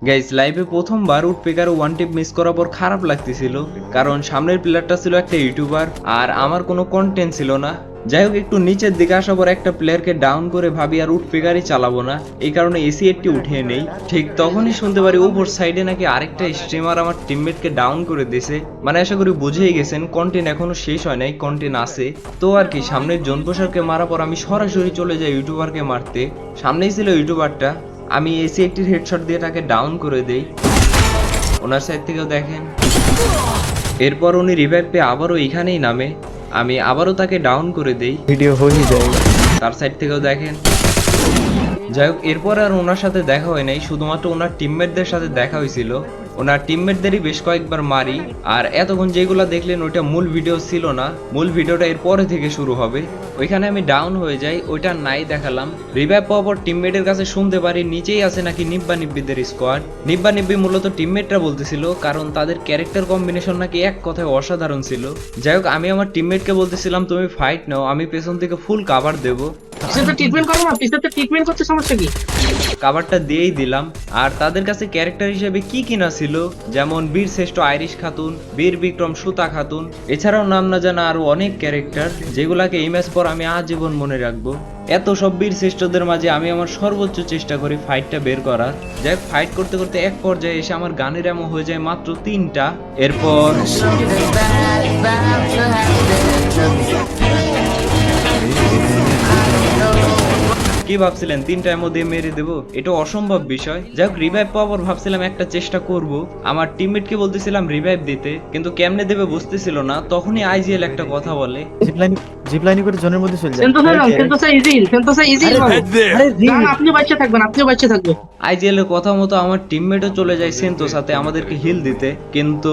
Guys লাইভে প্রথমবার woodpecker one টিপ miss করার পর খারাপ লাগতেছিল, কারণ সামনের প্লেয়ারটা ছিল একটা ইউটিউবার আর আমার কোনো কন্টেন্ট ছিল না। যাই হোক, একটু নিচের দিকে আসার পর একটা প্লেয়ারকে ডাউন করে ভাবি আর উডপেকারই চালাবো না, এই কারণে এসি এরটি উঠিয়ে নেই। ঠিক তখনই শুনতে পারি উপর সাইডে নাকি আরেকটা স্ট্রিমার আমার টিমমেটকে ডাউন করে দিয়েছে। মানে আশা করি বুঝেই গেছেন কন্টেন্ট এখনো শেষ হয় নাই, কন্টেন্ট আছে। তো আর কি, সামনের জনপ্রসারকে মারার পর আমি সরাসরি চলে যাই ইউটিউবারকে মারতে। সামনেই ছিল ইউটিউবারটা, আমি এসি একটির হেডশট দিয়ে তাকে ডাউন করে দেই। ওনার সাইড থেকেও দেখেন, এরপর উনি রিভাইভ পেয়ে আবারও এখানেই নামে, আমি আবারও তাকে ডাউন করে দেই। ভিডিও হয়ে যায়। তার সাইড থেকেও দেখেন। যাই হোক, এরপর আর ওনার সাথে দেখা হয় নাই, শুধুমাত্র ওনার টিমমেটদের সাথে দেখা হয়েছিল। ওনার টিমমেটদেরই বেশ কয়েকবার মারি। আর এতক্ষণ যেগুলো দেখলেন ওইটা মূল ভিডিও ছিল না, মূল ভিডিওটা এর পরে থেকে শুরু হবে। ওইখানে আমি ডাউন হয়ে যাই, ওইটা নাই দেখালাম। রিভাইভ পাওয়ার পর টিমমেটের কাছে শুনতে পারি নিচেই আছে নাকি নিব্বা নিব্বিদের স্কোয়াড। নিব্বা নিব্বি মূলত টিমমেটরা বলতেছিল, কারণ তাদের ক্যারেক্টার কম্বিনেশন নাকি এক কথায় অসাধারণ ছিল। যাই হোক, আমি আমার টিমমেটকে বলতেছিলাম তুমি ফাইট নাও, আমি পেছন থেকে ফুল কাভার দেবো। ট্রিটমেন্ট করো না, পিছনে ট্রিটমেন্ট করতে সমস্যা কি? কাভারটা দিয়েই দিলাম। আর তাদের কাছে ক্যারেক্টার হিসেবে কি কিনা ছিল, যেমন বীর শ্রেষ্ঠ আইরিশ খাতুন, বীর বিক্রম সুতা খাতুন, এছাড়াও নাম না জানা আরো অনেক ক্যারেক্টার, যেগুলাকে এই ম্যাচ পর আমি আজীবন মনে রাখবো। এত সব বীর শ্রেষ্ঠদের মাঝে আমি আমার সর্বোচ্চ চেষ্টা করি ফাইটটা বের করার। যাই ফাইট করতে করতে এক পর্যায়ে এসে আমার গানের এমন হয়ে যায় মাত্র 3টা। এরপর কি ভাবছিলেন 3টা এমো দিয়ে মেরে দেবো? এটা অসম্ভব বিষয়। যাই হোক, রিভাইভ পাওয়ার পর ভাবছিলাম একটা চেষ্টা করব, আমার টিমমেটকে বলতেছিলাম রিভাইভ দিতে, কিন্তু কেমনে দেবে বুঝতেছিল না। তখনই আইজিএল একটা কথা বলে, জিপলাইনি করে জনের মধ্যে চলে যায়। আপনি বাচ্চা থাকবেন, আপনিও বাচ্চা থাকবেন। আইজিএল এর কথা মতো আমার টিমমেটও চলে যায় সেন্টোসাতে আমাদেরকে হিল দিতে, কিন্তু